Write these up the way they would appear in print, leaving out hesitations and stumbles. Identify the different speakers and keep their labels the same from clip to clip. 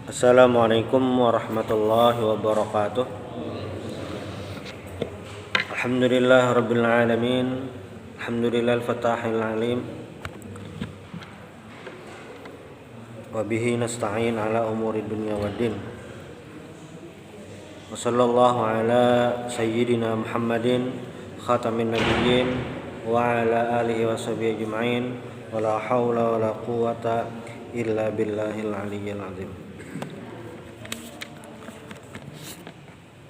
Speaker 1: Assalamualaikum warahmatullahi wabarakatuh. Alhamdulillah rabbil alamin. Alhamdulillah al-fatahil alim. Wa bihi nasta'in ala umuri dunya waddin. Wa sallallahu ala sayyidina Muhammadin khatamin nabiyyin wa ala alihi wa sahbihi ajma'in. Wa la hawla wa la quwwata illa billahil aliyyil azim.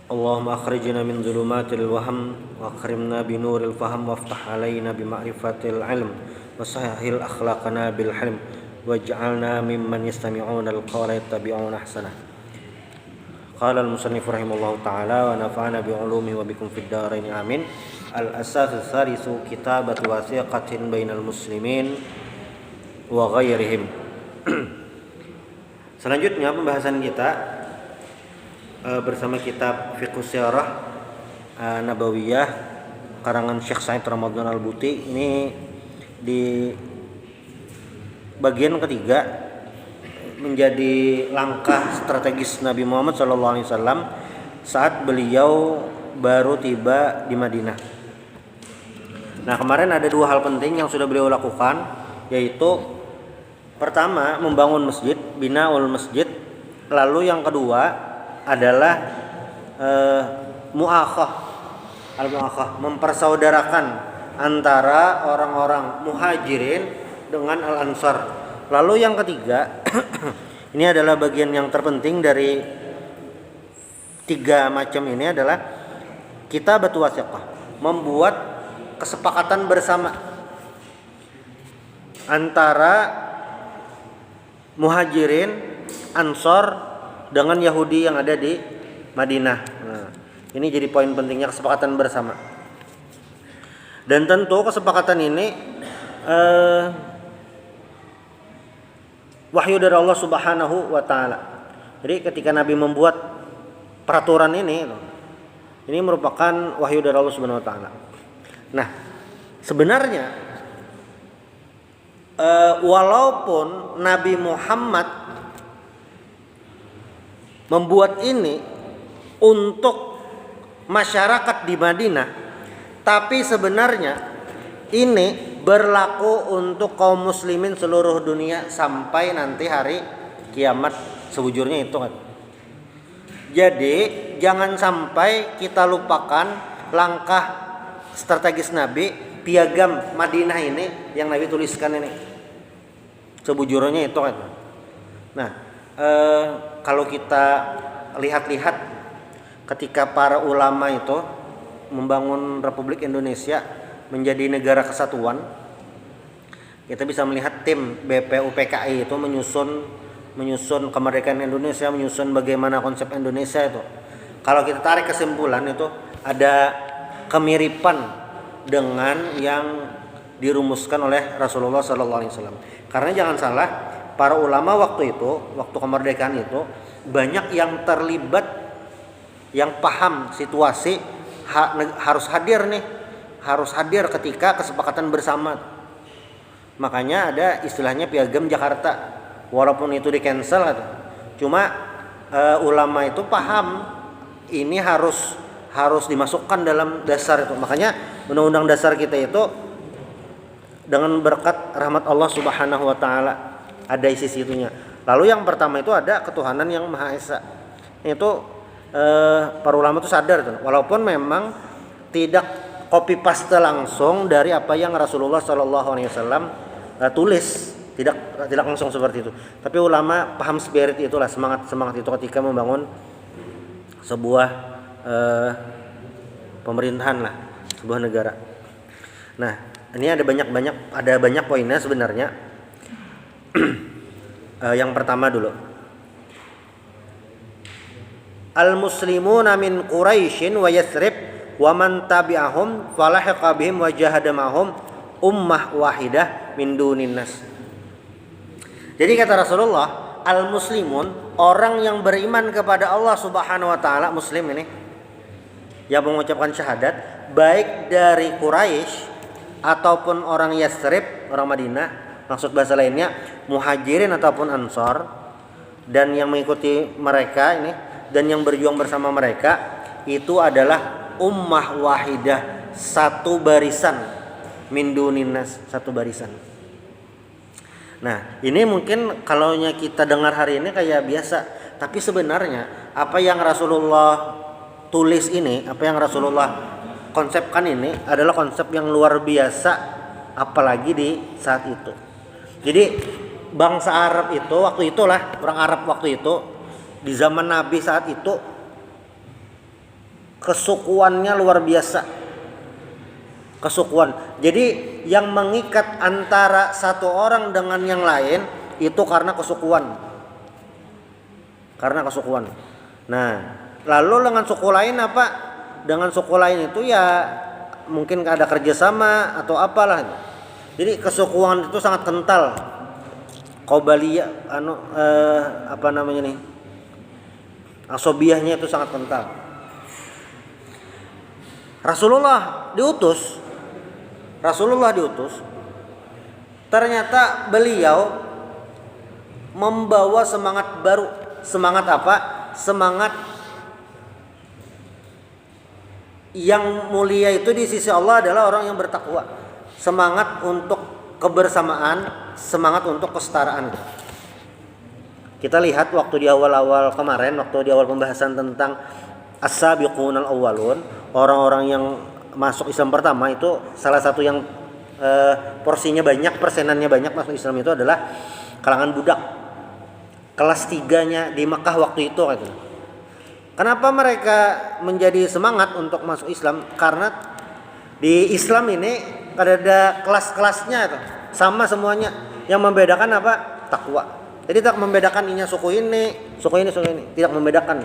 Speaker 1: Allahumma akhrijna min zulumatil waham wa akrimna bi nuril faham waftah alaina bi ma'rifatil ilm wa sahhil akhlaqana bil hilm waj'alna mimman yastami'una al-qawla yattabi'una ahsana. Qala al-musannif rahimahullahu ta'ala wa nafa'ana bi 'ulumihi wa bikum fid dharain amin. Al-asas tsalisu kitabatu wasiqatin bainal muslimin wa ghairihim. Selanjutnya pembahasan kita bersama kitab Fiqh Sirah Nabawiyah karangan Syekh Said Ramadan Al-Buti. Ini di bagian ketiga menjadi langkah strategis Nabi Muhammad SAW saat beliau baru tiba di Madinah. Nah, kemarin ada dua hal penting yang sudah beliau lakukan, yaitu pertama membangun masjid, binaul masjid, lalu yang kedua adalah al-mu'akhah, mempersaudarakan antara orang-orang muhajirin dengan al-ansar. Lalu yang ketiga, ini adalah bagian yang terpenting dari tiga macam ini, adalah kitabatu wasiqah, membuat kesepakatan bersama antara muhajirin, ansar dengan Yahudi yang ada di Madinah. Nah, ini jadi poin pentingnya kesepakatan bersama. Dan tentu kesepakatan ini wahyu dari Allah Subhanahu wa taala. Jadi ketika Nabi membuat peraturan ini merupakan wahyu dari Allah Subhanahu wa taala. Nah, sebenarnya walaupun Nabi Muhammad membuat ini untuk masyarakat di Madinah, tapi sebenarnya ini berlaku untuk kaum muslimin seluruh dunia sampai nanti hari kiamat sebujurnya itu kan. Jadi jangan sampai kita lupakan langkah strategis Nabi, piagam Madinah ini yang Nabi tuliskan ini sebujurnya itu kan. Nah, kalau kita lihat-lihat ketika para ulama itu membangun Republik Indonesia menjadi negara kesatuan, kita bisa melihat tim BPUPKI itu menyusun kemerdekaan Indonesia, menyusun bagaimana konsep Indonesia itu. Kalau kita tarik kesimpulan, itu ada kemiripan dengan yang dirumuskan oleh Rasulullah SAW. Karena jangan salah, para ulama waktu kemerdekaan itu banyak yang terlibat, yang paham situasi, harus hadir ketika kesepakatan bersama. Makanya ada istilahnya Piagam Jakarta, walaupun itu di cancel, cuma ulama itu paham ini harus dimasukkan dalam dasar itu. Makanya undang-undang dasar kita itu dengan berkat rahmat Allah Subhanahu wa taala ada isi situnya. Lalu yang pertama itu ada ketuhanan yang Maha Esa. Itu para ulama itu sadar tuh, walaupun memang tidak copy paste langsung dari apa yang Rasulullah SAW tulis, tidak langsung seperti itu. Tapi ulama paham spirit itulah, semangat itu ketika membangun sebuah pemerintahan lah, sebuah negara. Nah, ini ada banyak poinnya sebenarnya. Yang pertama dulu, al-muslimuna min Quraisyin wa Yathrib wa man tabi'ahum falahiqa bihim wa jahada ma'hum ummah wahidah min dunin nas. Jadi kata Rasulullah, al-muslimun, orang yang beriman kepada Allah Subhanahu wa taala, muslim ini yang mengucapkan syahadat, baik dari Quraisy ataupun orang Yathrib, orang Madinah, maksud bahasa lainnya muhajirin ataupun ansar, dan yang mengikuti mereka ini dan yang berjuang bersama mereka itu adalah ummah wahidah, satu barisan, min duninnas, satu barisan. Nah, ini mungkin kalau kita dengar hari ini kayak biasa, tapi sebenarnya apa yang Rasulullah tulis ini, apa yang Rasulullah konsepkan ini adalah konsep yang luar biasa, apalagi di saat itu. Jadi bangsa Arab itu waktu itulah, orang Arab waktu itu di zaman Nabi saat itu kesukuannya luar biasa. Kesukuan. Jadi yang mengikat antara satu orang dengan yang lain itu karena kesukuan. Karena kesukuan. Nah, lalu dengan suku lain apa? Dengan suku lain itu ya mungkin ada kerjasama atau apalah. Jadi kesukuan itu sangat kental. Qabaliyah apa namanya nih? Asobiyahnya itu sangat kental. Rasulullah diutus. Ternyata beliau membawa semangat baru. Semangat apa? Semangat yang mulia itu di sisi Allah adalah orang yang bertakwa. Semangat untuk kebersamaan, semangat untuk kesetaraan. Kita lihat waktu di awal-awal kemarin, waktu di awal pembahasan tentang as-sabiqunal awwalun, orang-orang yang masuk Islam pertama itu salah satu yang porsinya banyak, persenannya banyak masuk Islam itu adalah kalangan budak. Kelas 3-nya di Mekah waktu itu gitu. Kenapa mereka menjadi semangat untuk masuk Islam? Karena di Islam ini ada kelas-kelasnya itu. Sama semuanya. Yang membedakan apa? Takwa. Jadi tak membedakan ini suku ini. Tidak membedakan.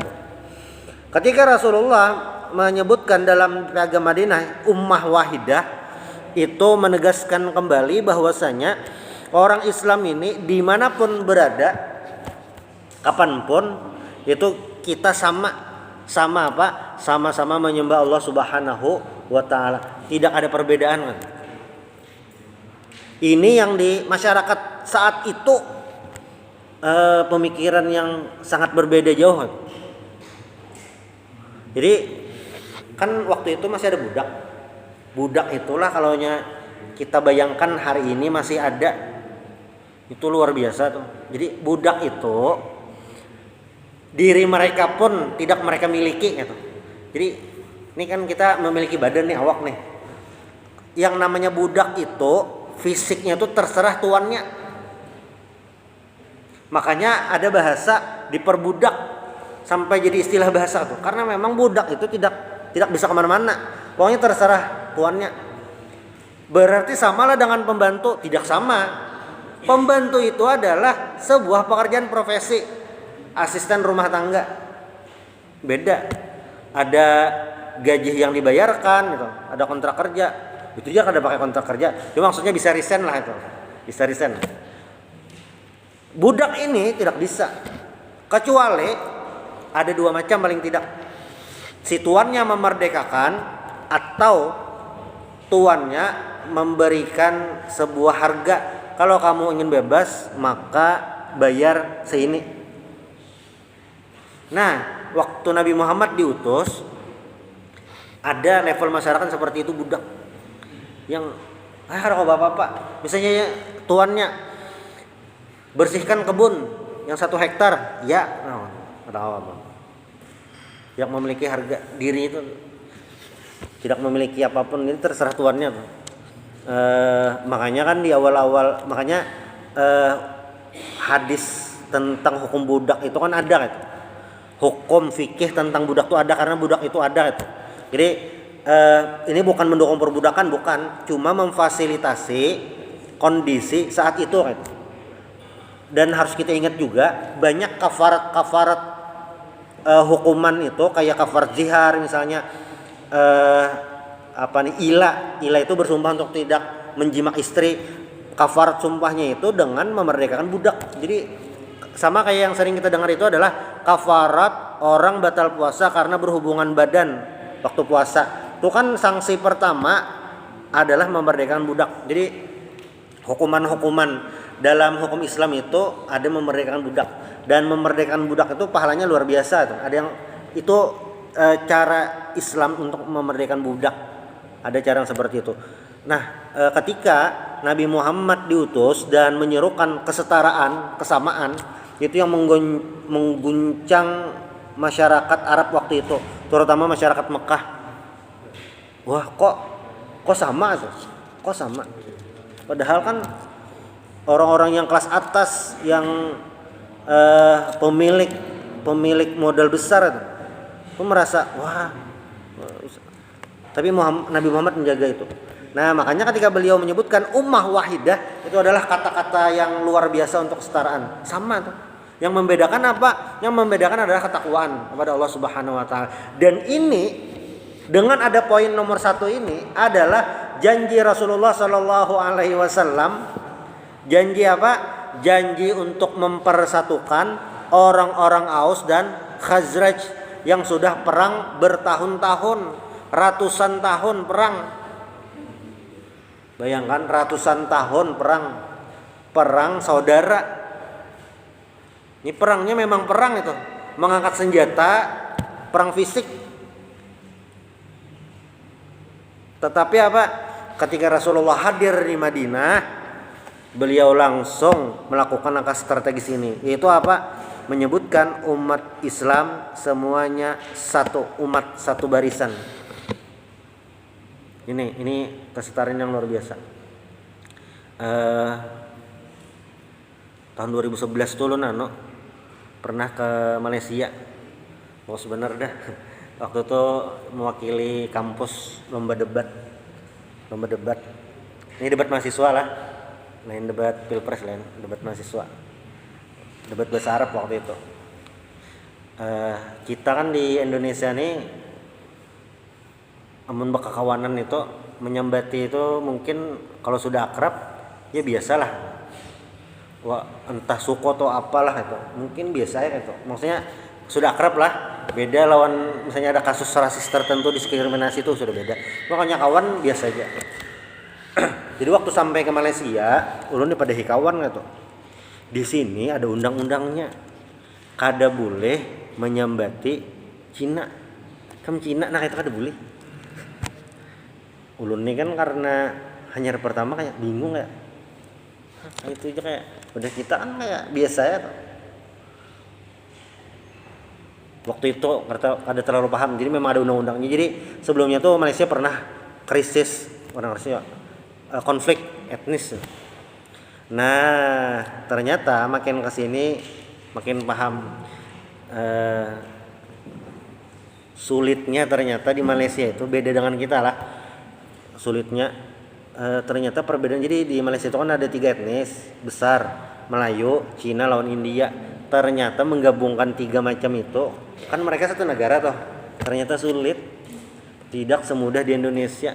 Speaker 1: Ketika Rasulullah menyebutkan dalam piagam Madinah ummah wahidah, itu menegaskan kembali bahwasanya orang Islam ini dimanapun berada, kapanpun itu kita sama apa? Sama-sama menyembah Allah Subhanahu wa taala. Tidak ada perbedaan. Ini yang di masyarakat saat itu pemikiran yang sangat berbeda jauh. Jadi kan waktu itu masih ada budak. Budak itulah kalau kita bayangkan hari ini masih ada. Itu luar biasa tuh. Jadi budak itu diri mereka pun tidak mereka miliki gitu. Jadi ini kan kita memiliki badan nih, awak nih. Yang namanya budak itu fisiknya itu terserah tuannya. Makanya ada bahasa diperbudak sampai jadi istilah bahasa tuh. Karena memang budak itu tidak bisa kemana-mana. Pokoknya terserah tuannya. Berarti samalah dengan pembantu? Tidak sama. Pembantu itu adalah sebuah pekerjaan profesi. Asisten rumah tangga beda, ada gaji yang dibayarkan gitu, ada kontrak kerja, itu aja kada pakai kontrak kerja, cuma maksudnya bisa resign lah itu, bisa resign. Budak ini tidak bisa, kecuali ada dua macam paling tidak, si tuannya memerdekakan atau tuannya memberikan sebuah harga, kalau kamu ingin bebas maka bayar seini. Nah, waktu Nabi Muhammad diutus, ada level masyarakat seperti itu budak. Yang kalau bapak-bapak, misalnya ya, tuannya bersihkan kebun yang 1 hektar, ya, apa? Yang memiliki harga diri itu tidak memiliki apapun, ini terserah tuannya. Makanya kan di awal-awal, hadis tentang hukum budak itu kan ada gitu. Hukum fikih tentang budak itu ada karena budak itu ada itu. Jadi ini bukan mendukung perbudakan, bukan, cuma memfasilitasi kondisi saat itu gitu. Dan harus kita ingat juga banyak kafarat hukuman itu kayak kafarat zihar misalnya, ila itu bersumpah untuk tidak menjima istri. Kafarat sumpahnya itu dengan memerdekakan budak. Jadi sama kayak yang sering kita dengar itu adalah kafarat orang batal puasa karena berhubungan badan waktu puasa. Itu kan sanksi pertama adalah memerdekakan budak. Jadi hukuman-hukuman dalam hukum Islam itu ada memerdekakan budak, dan memerdekakan budak itu pahalanya luar biasa tuh. Ada yang itu cara Islam untuk memerdekakan budak, ada cara yang seperti itu. Nah, ketika Nabi Muhammad diutus dan menyerukan kesetaraan, kesamaan, itu yang mengguncang masyarakat Arab waktu itu, terutama masyarakat Mekah. Wah, kok sama tuh? Kok sama? Padahal kan orang-orang yang kelas atas, yang pemilik modal besar itu merasa wah. Tapi Nabi Muhammad menjaga itu. Nah, makanya ketika beliau menyebutkan ummah wahidah, itu adalah kata-kata yang luar biasa untuk kesetaraan. Sama tuh. Yang membedakan apa? Yang membedakan adalah ketakwaan kepada Allah Subhanahu wa taala. Dan ini dengan ada poin nomor 1 ini adalah janji Rasulullah Shallallahu alaihi wasallam. Janji apa? Janji untuk mempersatukan orang-orang Aus dan Khazraj yang sudah perang bertahun-tahun, ratusan tahun perang. Bayangkan ratusan tahun perang saudara. Ini perangnya memang perang itu, mengangkat senjata, perang fisik. Tetapi apa? Ketika Rasulullah hadir di Madinah, beliau langsung melakukan langkah strategis ini, yaitu apa? Menyebutkan umat Islam semuanya satu umat, satu barisan. Ini kesetaraan yang luar biasa. Tahun 2011 tuh Nano pernah ke Malaysia. Oh sebenarnya dah. Waktu itu mewakili kampus lomba debat. Ini debat mahasiswa lah. Lain debat pilpres, lain debat mahasiswa. Debat bahasa Arab waktu itu. Kita kan di Indonesia nih amun bekakawanan itu menyambati itu mungkin kalau sudah akrab ya biasalah. Wah, entah suku atau apalah itu. Mungkin biasa ya itu. Maksudnya sudah akrab lah. Beda lawan misalnya ada kasus rasis tertentu, diskriminasi itu sudah beda. Makanya kawan biasa aja. Jadi waktu sampai ke Malaysia, ulun pada kawan gitu. Di sini ada undang-undangnya. Kada boleh menyambati Cina. Kamu Cina nah itu kada boleh. Ulun ini kan karena hanya pertama kayak bingung ya. Itu aja kayak udah kita kan kayak biasa ya tuh. Waktu itu kada terlalu paham. Jadi memang ada undang-undangnya. Jadi sebelumnya tuh Malaysia pernah krisis konflik etnis. Nah, ternyata makin kesini makin paham sulitnya ternyata di Malaysia itu beda dengan kita lah. Sulitnya ternyata perbedaan. Jadi di Malaysia itu kan ada 3 etnis besar, Melayu, Cina lawan India. Ternyata menggabungkan 3 macam itu, kan mereka satu negara toh. Ternyata sulit, tidak semudah di Indonesia.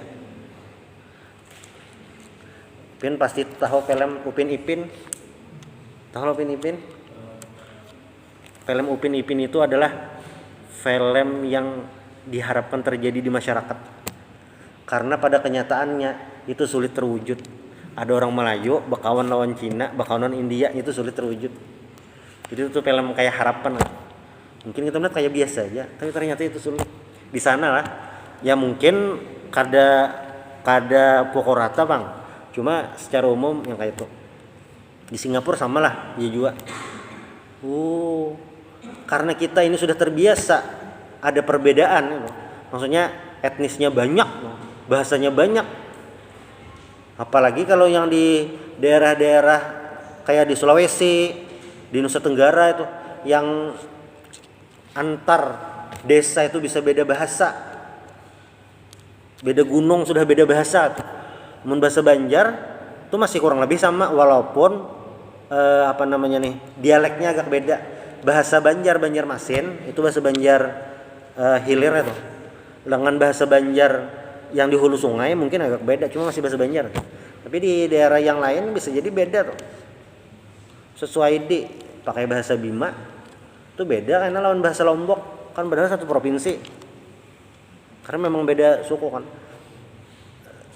Speaker 1: Pin pasti tahu film Upin Ipin. Tahu Upin Ipin? Film Upin Ipin itu adalah film yang diharapkan terjadi di masyarakat. Karena pada kenyataannya itu sulit terwujud. Ada orang Melayu bakawan lawan Cina, bakawan lawan India, itu sulit terwujud. Jadi itu film kayak harapan. Mungkin kita melihat kayak biasa aja, tapi ternyata itu sulit. Di sana lah, ya mungkin kada pokok rata bang. Cuma secara umum yang kayak itu. Di Singapura sama lah, dia juga. Karena kita ini sudah terbiasa ada perbedaan. Maksudnya etnisnya banyak, bahasanya banyak. Apalagi kalau yang di daerah-daerah kayak di Sulawesi, di Nusa Tenggara itu yang antar desa itu bisa beda bahasa. Beda gunung sudah beda bahasa. Mun bahasa Banjar itu masih kurang lebih sama walaupun dialeknya agak beda. Bahasa Banjarmasin itu bahasa Banjar hilir itu. Dengan bahasa Banjar yang di hulu sungai mungkin agak beda, cuma masih bahasa Banjar. Tapi di daerah yang lain bisa jadi beda tuh. Sesuai pakai bahasa Bima itu beda karena lawan bahasa Lombok kan padahal satu provinsi. Karena memang beda suku kan.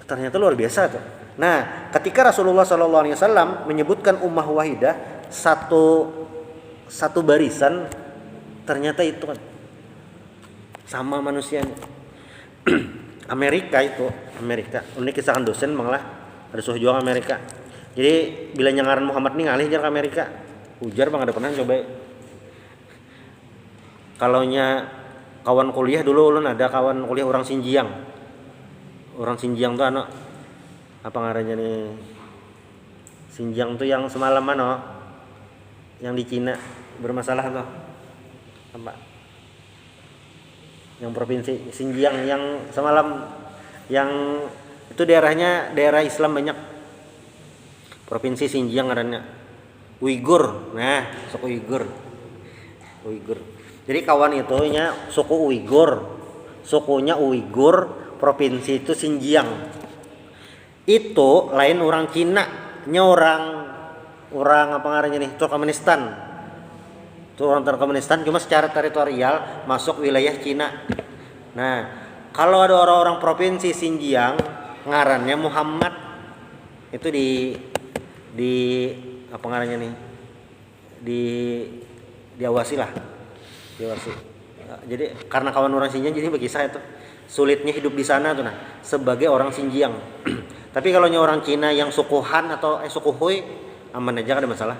Speaker 1: Ternyata luar biasa tuh. Nah, ketika Rasulullah SAW menyebutkan ummah wahidah, satu barisan, ternyata itu kan sama manusianya. Amerika, unik kisahkan dosen malah ada suh juang Amerika. Jadi bila nyangaran Muhammad nih ngalih ke Amerika, ujar bang ada pernah coba. Kalaunya kawan kuliah dulu ulun ada kawan kuliah orang Xinjiang. Orang Xinjiang tuh anak apa ngarannya nih? Xinjiang tuh yang semalam yang di Cina bermasalah tuh. Apa? Yang provinsi Xinjiang yang semalam yang itu daerahnya daerah Islam banyak. Provinsi Xinjiang ngarannya Uighur. Nah, suku Uighur. Jadi kawan itu nya suku Uighur. Sukunya Uighur, provinsi itu Xinjiang. Itu lain orang Cina, nya orang apa ngarannya nih? Turkmenistan. Itu orang Turkmenistan cuma secara teritorial masuk wilayah Cina. Nah, kalau ada orang-orang provinsi Xinjiang ngarannya Muhammad, itu di apa ngarannya nih? Diawasi lah. Diawasi. Jadi karena kawan orang Xinjiang jadi berkisah itu sulitnya hidup di sana tuh sebagai orang Xinjiang. Tapi kalau orang Cina yang suku Han atau suku Hui aman aja, gak ada masalah.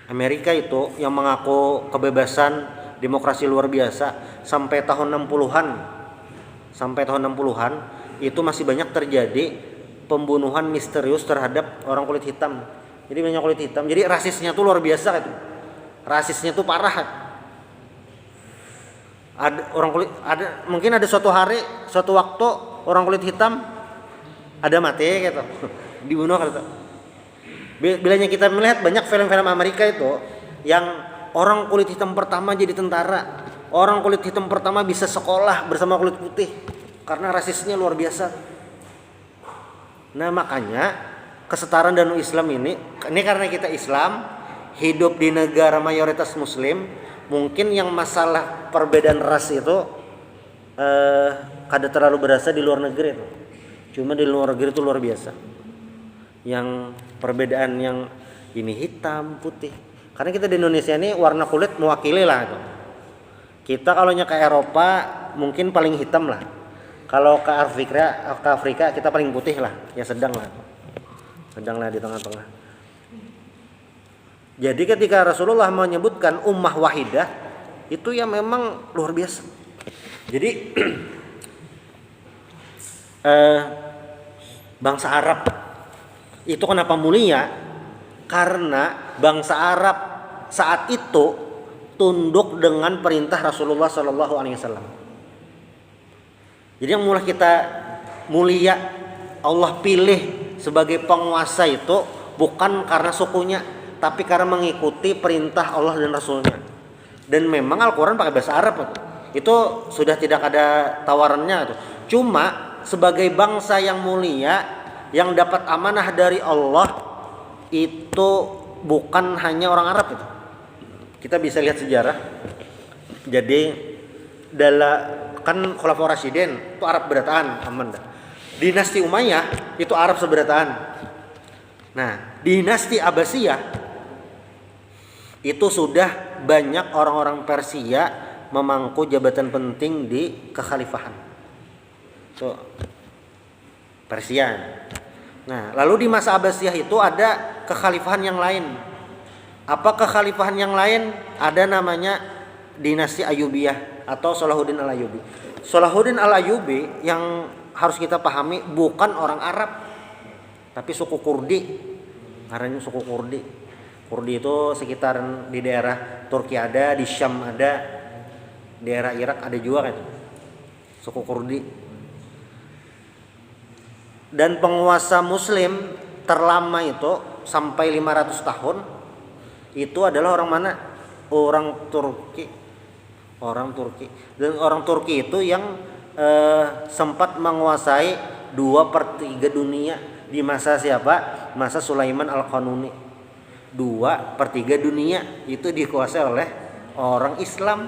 Speaker 1: Amerika itu yang mengaku kebebasan demokrasi luar biasa sampai tahun 60-an. Sampai tahun 60-an itu masih banyak terjadi pembunuhan misterius terhadap orang kulit hitam. Jadi banyak kulit hitam. Jadi rasisnya tuh luar biasa gitu. Rasisnya tuh parah. Mungkin ada suatu hari, suatu waktu orang kulit hitam ada mati gitu. Dibunuh gitu. Bilanya kita melihat banyak film-film Amerika itu yang orang kulit hitam pertama jadi tentara, orang kulit hitam pertama bisa sekolah bersama kulit putih karena rasisnya luar biasa. Nah makanya kesetaraan dan Islam ini karena kita Islam hidup di negara mayoritas Muslim, mungkin yang masalah perbedaan ras itu kada terlalu berasa di luar negeri itu. Cuma di luar negeri itu luar biasa. Yang perbedaan yang ini hitam putih, karena kita di Indonesia ini warna kulit mewakili lah itu. Kita kalau ke Eropa mungkin paling hitam lah, kalau ke Afrika kita paling putih lah, ya sedang lah di tengah-tengah. Jadi ketika Rasulullah menyebutkan ummah wahidah itu ya memang luar biasa. Jadi bangsa Arab itu kenapa mulia? Karena bangsa Arab saat itu tunduk dengan perintah Rasulullah SAW. Jadi yang mulai kita mulia, Allah pilih sebagai penguasa itu bukan karena sukunya, tapi karena mengikuti perintah Allah dan Rasulnya. Dan memang Al-Quran pakai bahasa Arab itu sudah tidak ada tawarannya itu. Cuma sebagai bangsa yang mulia yang dapat amanah dari Allah itu bukan hanya orang Arab itu. Kita bisa lihat sejarah. Jadi kan Khulafaur Rasyidin itu Arab berataan, aman dah. Dinasti Umayyah itu Arab seberataan. Nah, dinasti Abbasiyah itu sudah banyak orang-orang Persia memangku jabatan penting di kekhalifahan. So, Persia. Nah, lalu di masa Abbasiyah itu ada kekhalifahan yang lain. Apa kekhalifahan yang lain? Ada namanya dinasti Ayyubiyah atau Salahuddin Al-Ayyubi. Salahuddin Al-Ayyubi yang harus kita pahami bukan orang Arab, tapi suku Kurdi. Karena suku Kurdi. Kurdi itu sekitar di daerah Turki ada, di Syam ada, daerah Irak ada juga kan. Suku Kurdi. Dan penguasa Muslim terlama itu sampai 500 tahun itu adalah orang mana? Orang Turki. Dan orang Turki itu yang sempat menguasai 2/3 dunia di masa siapa? Masa Sulaiman Al-Qanuni. 2/3 dunia itu dikuasai oleh orang Islam.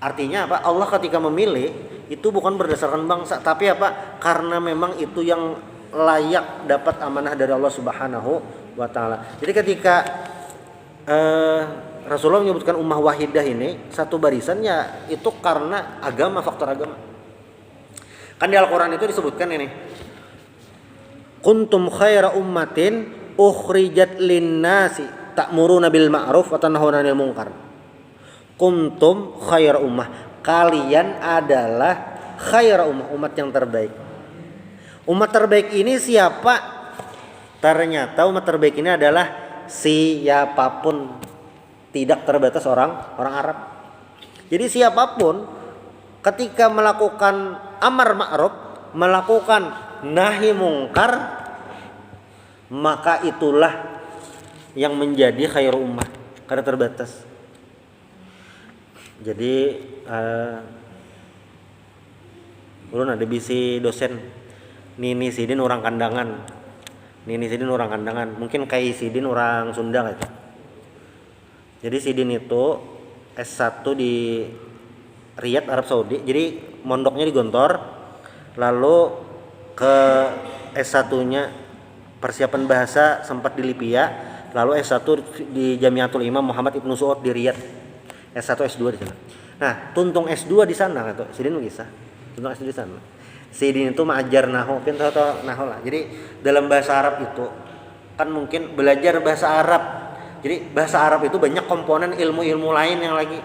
Speaker 1: Artinya apa? Allah ketika memilih itu bukan berdasarkan bangsa, tapi apa? Karena memang itu yang layak dapat amanah dari Allah Subhanahu wa taala. Jadi ketika Rasulullah menyebutkan ummah wahidah ini satu barisan, ya itu karena agama, faktor agama. Kan di Al-Qur'an itu disebutkan ini. Kuntum khaira ummatin ukhrijat linnasi ta'muruna bil ma'ruf wa tanhauna 'anil munkar. Kuntum khaira ummah. Kalian adalah khaira ummah, umat yang terbaik. Umat terbaik ini siapa? Ternyata umat terbaik ini adalah siapapun, tidak terbatas orang Arab. Jadi siapapun ketika melakukan amar ma'ruf, melakukan nahi mungkar, maka itulah yang menjadi khairu ummah, karena terbatas. Jadi ulun ada bisi dosen Nini Sidin orang Kandangan. Mungkin kayak Sidin orang Sunda gitu. Jadi Sidin itu S1 di Riyadh, Arab Saudi. Jadi mondoknya di Gontor. Lalu ke S1-nya persiapan bahasa sempat di Libya. Lalu S1 di Jamiatul Imam Muhammad Ibnu Saud di Riyadh. S1 S2 di sana. Nah, tuntung S2 di sana gitu. Sidin kisah. Tuntung S2 di sana. Sidin itu mengajar nahwu, kan tahu nahwu lah. Jadi dalam bahasa Arab itu kan mungkin belajar bahasa Arab. Jadi bahasa Arab itu banyak komponen ilmu-ilmu lain yang lagi.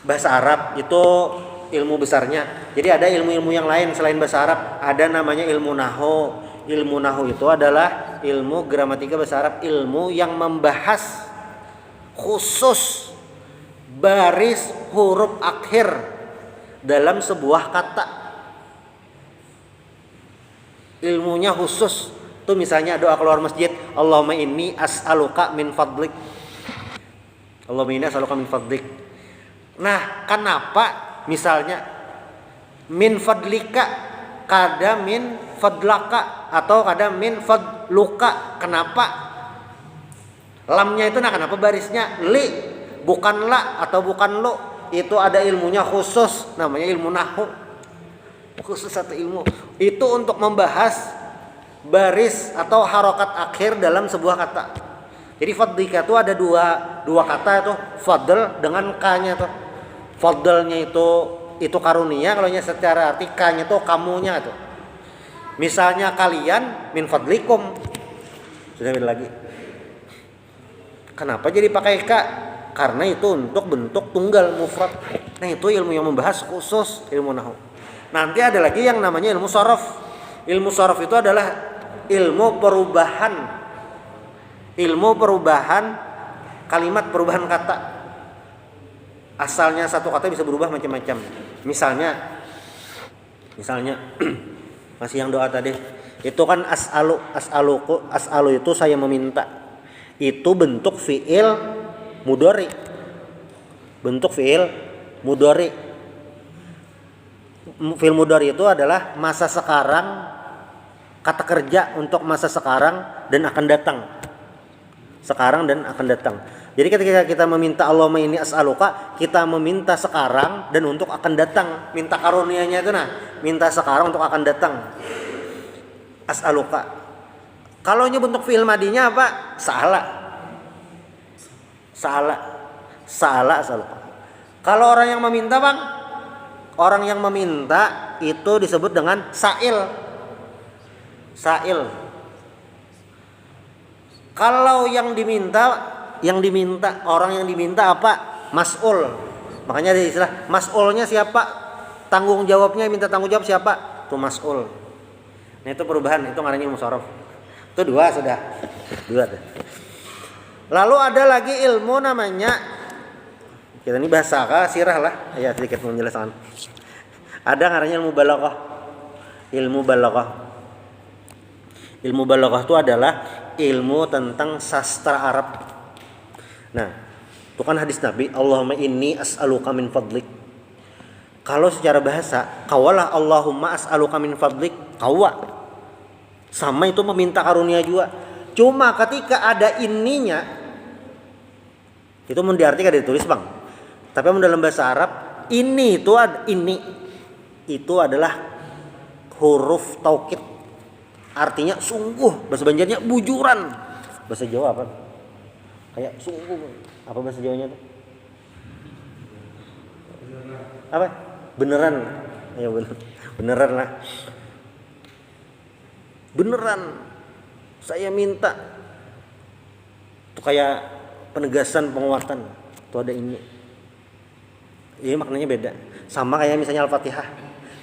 Speaker 1: Bahasa Arab itu ilmu besarnya. Jadi ada ilmu-ilmu yang lain selain bahasa Arab. Ada namanya ilmu nahwu. Ilmu nahwu itu adalah ilmu gramatika bahasa Arab, ilmu yang membahas khusus baris huruf akhir dalam sebuah kata. Ilmunya khusus. Tuh misalnya doa keluar masjid, Allahumma inni as'aluka min fadlik. Allahumma inni as'aluka min fadlik. Nah, kenapa misalnya min fadlika kada min fadlaka atau kada min fadluka? Kenapa lamnya itu, nah kenapa barisnya li bukan la atau bukan lo? Itu ada ilmunya khusus, namanya ilmu nahwu. Khusus satu ilmu itu untuk membahas baris atau harokat akhir dalam sebuah kata. Jadi fadlika itu ada dua kata itu, fadl dengan k-nya tuh. Fadlnya itu karunia, kalau secara arti k-nya itu kamunya tuh. Misalnya kalian min fadlikum, sudah beda lagi. Kenapa jadi pakai k? Karena itu untuk bentuk tunggal mufrad. Nah, itu ilmu yang membahas khusus ilmu nahwu. Nanti ada lagi yang namanya ilmu sharaf. Ilmu sharaf itu adalah ilmu perubahan. Ilmu perubahan kalimat, perubahan kata. Asalnya satu kata bisa berubah macam-macam. Misalnya masih yang doa tadi. Itu kan as'alu itu saya meminta. Itu bentuk fi'il mudhari. Bentuk fi'il mudhari. Fi'il mudhari itu adalah masa sekarang, kata kerja untuk masa sekarang dan akan datang. Sekarang dan akan datang. Jadi ketika kita meminta Allahumma inni as'aluka, kita meminta sekarang dan untuk akan datang. Minta karunianya itu minta sekarang untuk akan datang. As'aluka. Kalau ini bentuk fi'il madinya apa? Sa'ala as'aluka. Kalau orang yang meminta, Bang, orang yang meminta itu disebut dengan sa'il. Kalau yang diminta orang yang diminta apa? Mas'ul. Makanya ada istilah mas'ulnya siapa? Tanggung jawabnya, minta tanggung jawab siapa? Itu mas'ul. Nah, itu perubahan, itu namanya ilmu sharaf. Itu dua sudah. Lalu ada lagi ilmu namanya, kita ini bahasa sirah lah, ya sedikit menjelaskan. Ada namanya ilmu balaghah. Ilmu balaghah itu adalah ilmu tentang sastra Arab. Nah, itu kan hadis Nabi, Allahumma inni as'aluka min fadlik. Kalau secara bahasa, kawalah Allahumma as'aluka min fadlik, kawa. Sama itu meminta karunia juga. Cuma ketika ada ininya, itu mau diartikan ditulis, Bang. Tapi dalam bahasa Arab Ini itu adalah huruf taukid. Artinya sungguh, bahasa Banjarnya bujuran. Bahasa Jawa apa? Kayak sungguh. Apa bahasa Jawanya tuh? Apa? Beneran. Ya beneran lah. Beneran. Saya minta. Itu kayak penegasan, penguatan. Itu ada ini. Ini maknanya beda. Sama kayak misalnya Al-Fatihah.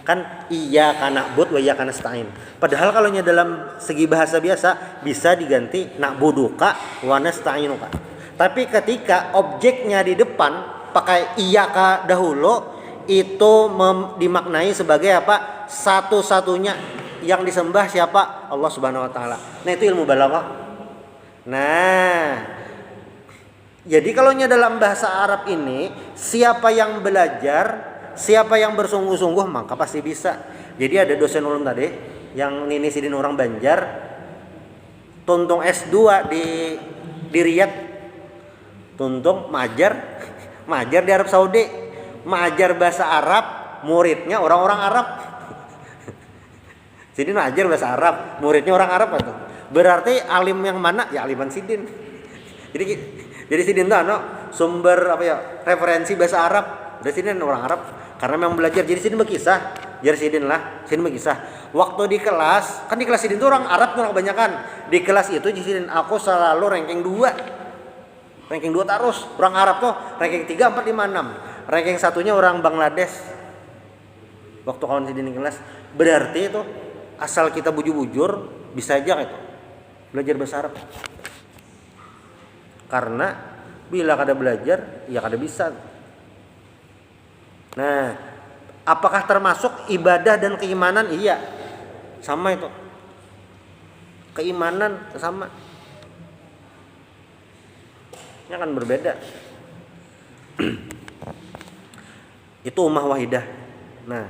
Speaker 1: Kan iyyaka na'budu wa iyyaka nasta'in. Padahal kalau dalam segi bahasa biasa bisa diganti na'buduka wa nasta'inuka. Tapi ketika objeknya di depan pakai iyyaka dahulu, itu dimaknai sebagai apa? Satu-satunya yang disembah siapa? Allah Subhanahu wa taala. Nah, itu ilmu balaghah. Nah, jadi kalau dalam bahasa Arab ini, siapa yang belajar, siapa yang bersungguh-sungguh, maka pasti bisa. Jadi ada dosen ulun tadi yang Nini Sidin orang Banjar, tuntung S2 di Riyadh, tuntung majar di Arab Saudi, majar bahasa Arab, muridnya orang-orang Arab. Sidin majar bahasa Arab, muridnya orang Arab atau berarti alim yang mana? Ya aliman Sidin. Jadi Sidin tuh sumber referensi bahasa Arab. Dari Sidin orang Arab karena memang belajar. Jadi Sidin berkisah, Sidin berkisah. Waktu di kelas, kan di kelas Sidin tuh orang Arab tuh kebanyakan. Di kelas itu Sidin aku selalu ranking 2. Ranking 2 terus. Orang Arab tuh ranking 3, 4, 5, 6. Ranking satunya orang Bangladesh. Waktu kawan Sidin di kelas. Berarti itu asal kita bujur-bujur bisa aja itu belajar bahasa Arab. Karena bila kada belajar, ya kada bisa. Nah, apakah termasuk ibadah dan keimanan? Iya, sama itu. Keimanan sama. Ini akan berbeda. Itu ummah wahidah. Nah,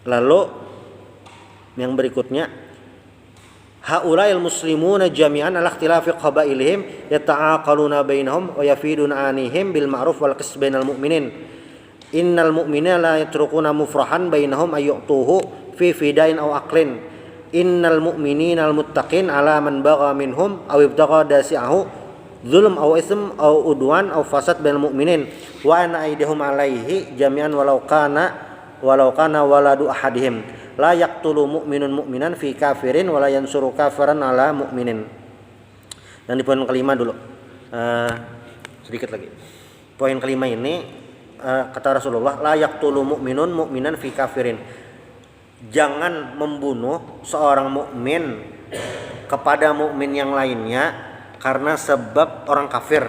Speaker 1: lalu yang berikutnya, haula'il muslimuna jami'an ala ikhtilafi qabailihim yata'aqaluna bainahum wa yafiduna anihim bil ma'ruf wal qis bainal mu'minin. Innal mu'minina la yatrukuna mufrahan bainahum ayyutuhu fi fidain aw aqlin. Innal mu'minina al muttaqin ala man bagha minhum aw ibtagha dasi'ahu zulm aw ism aw udwan aw fasad bainal mu'minin wa an aidihum alaihi jami'an walau kana waladu ahadihim. La yaqtulu mu'minun mu'minan fi kafirin wa la yansuru kafiran ala mu'minin. Dan di poin kelima dulu. Sedikit lagi. Poin kelima ini kata Rasulullah, la yaqtulu mu'minun mu'minan fi kafirin. Jangan membunuh seorang mukmin kepada mukmin yang lainnya karena sebab orang kafir.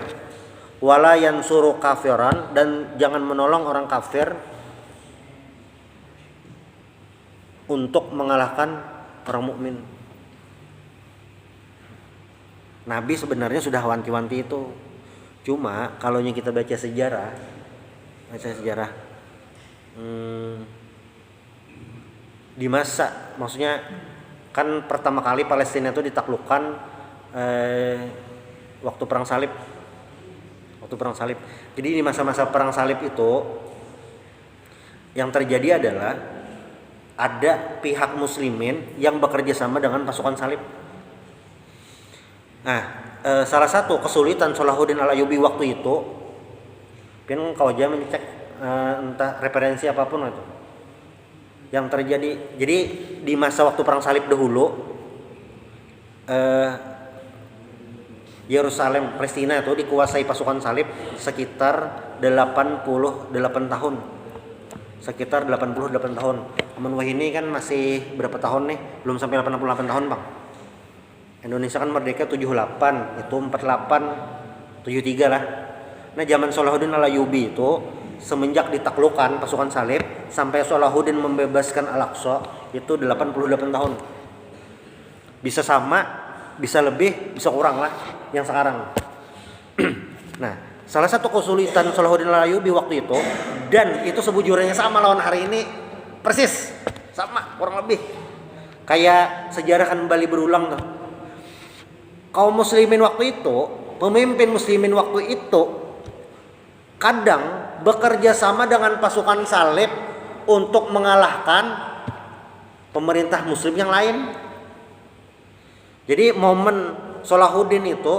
Speaker 1: Wala yansuru kafiran, dan jangan menolong orang kafir untuk mengalahkan orang mukmin. Nabi sebenarnya sudah wanti-wanti itu. Cuma kalau kita baca sejarah, di masa, maksudnya kan pertama kali Palestina itu ditaklukkan waktu perang salib. Jadi di masa-masa perang salib itu yang terjadi adalah ada pihak muslimin yang bekerja sama dengan pasukan salib. Nah, salah satu kesulitan Salahuddin Al-Ayyubi waktu itu, kan kau aja mencek entah referensi apapun itu yang terjadi. Jadi di masa waktu perang salib dahulu, Yerusalem, Palestina itu dikuasai pasukan salib sekitar 88 tahun. Sekitar 88 tahun. Aman Wahini kan masih berapa tahun nih? Belum sampai 88 tahun, Bang. Indonesia kan merdeka 78, itu 48, 73 lah. Nah, zaman Salahuddin Al-Ayyubi itu semenjak ditaklukkan pasukan salib sampai Salahuddin membebaskan Al-Aqsa itu 88 tahun. Bisa sama, bisa lebih, bisa kurang lah yang sekarang. Nah, salah satu kesulitan Salahuddin Al-Ayyubi waktu itu, dan itu sebujurnya sama lawan hari ini, persis sama kurang lebih. Kayak sejarah kan kembali berulang tuh. Kaum muslimin waktu itu, pemimpin muslimin waktu itu kadang bekerja sama dengan pasukan salib untuk mengalahkan pemerintah muslim yang lain. Jadi momen Salahuddin itu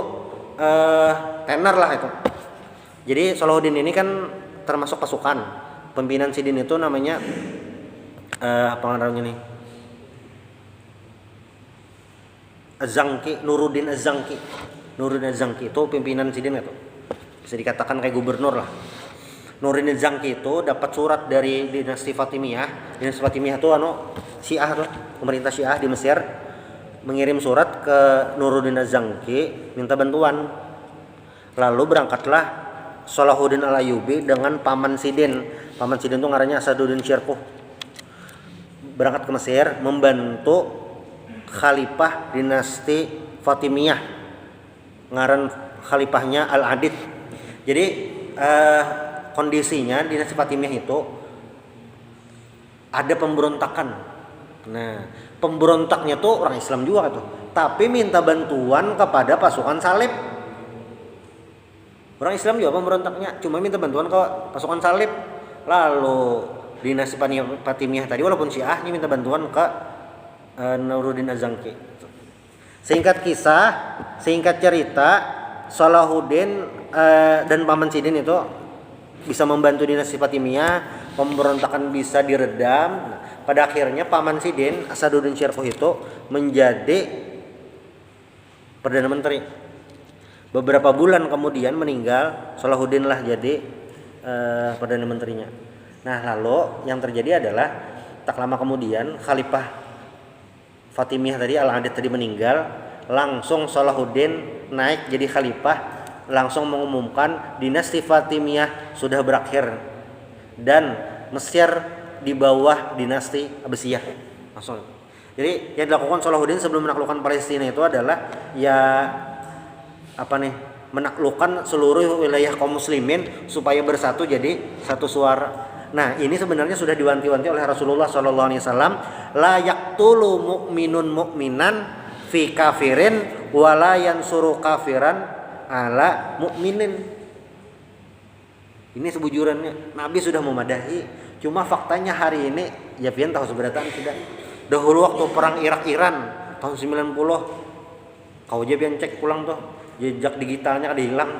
Speaker 1: tenar lah itu. Jadi Salahuddin ini kan termasuk pasukan. Pimpinan Sidin itu namanya apa namanya nih? Az-Zanki, Nuruddin Az-Zanki. Nuruddin Az-Zanki itu pimpinan Sidin itu. Bisa dikatakan kayak gubernur lah. Nuruddin Az-Zanki itu dapat surat dari dinasti Fatimiyah. Dinasti Fatimiyah itu Syiah tuh, pemerintah Syiah di Mesir mengirim surat ke Nuruddin Az-Zanki minta bantuan. Lalu berangkatlah Salahuddin Al-Ayyubi dengan paman Sidin. Paman Sidin itu ngarannya Asaduddin Syirkuh. Berangkat ke Mesir membantu khalifah dinasti Fatimiyah. Ngaran khalifahnya Al-Adid. Jadi kondisinya dinasti Fatimiyah itu ada pemberontakan. Nah, pemberontaknya tuh orang Islam juga tuh, tapi minta bantuan kepada pasukan salib. Orang Islam juga pemberontaknya, cuma minta bantuan ke pasukan salib. Lalu dinasti Fatimiyah tadi walaupun Syiah ini minta bantuan ke Nuruddin Az-Zanki. Singkat kisah, singkat cerita, Salahuddin dan paman Sidin itu bisa membantu dinasti Fatimiyah, pemberontakan bisa diredam. Nah, pada akhirnya paman Sidin, Asaduddin Syirkuh itu menjadi perdana menteri. Beberapa bulan kemudian meninggal, Salahuddin lah jadi perdana menterinya. Nah, lalu yang terjadi adalah tak lama kemudian Khalifah Fatimiyah tadi Al-Adid tadi meninggal, langsung Salahuddin naik jadi khalifah, langsung mengumumkan dinasti Fatimiyah sudah berakhir dan Mesir di bawah dinasti Abbasiyah. Langsung. Jadi yang dilakukan Salahuddin sebelum menaklukkan Palestina itu adalah menaklukkan seluruh wilayah kaum muslimin supaya bersatu jadi satu suara. Nah, ini sebenarnya sudah diwanti-wanti oleh Rasulullah SAW. La yaqtulu mu'minun mu'minan fi kafirin wala yansuru kafiran ala mu'minin. Ini sebujurannya Nabi sudah memadahi. Cuma faktanya hari ini ya pian tahu seberatan sudah. Dahulu waktu perang Irak-Iran tahun 90, kau aja pian cek pulang tuh jejak digitalnya ada hilang.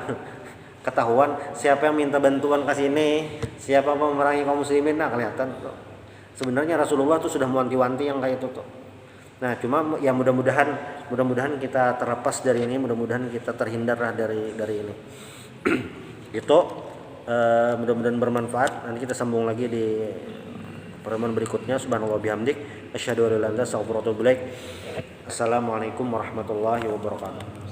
Speaker 1: Ketahuan siapa yang minta bantuan ke sini, siapa yang memerangi kaum muslimin, nah kelihatan tuh. Sebenarnya Rasulullah tuh sudah mewanti-wanti yang kayak itu tuh. Nah, cuma ya mudah-mudahan kita terlepas dari ini, mudah-mudahan kita terhindar dari ini. Itu mudah-mudahan bermanfaat. Nanti kita sambung lagi di pertemuan berikutnya. Subhanallah bihamdik, asyhadu an la ilaha illa anta, astaghfiruka wa atubu ilaik. Assalamualaikum warahmatullahi wabarakatuh.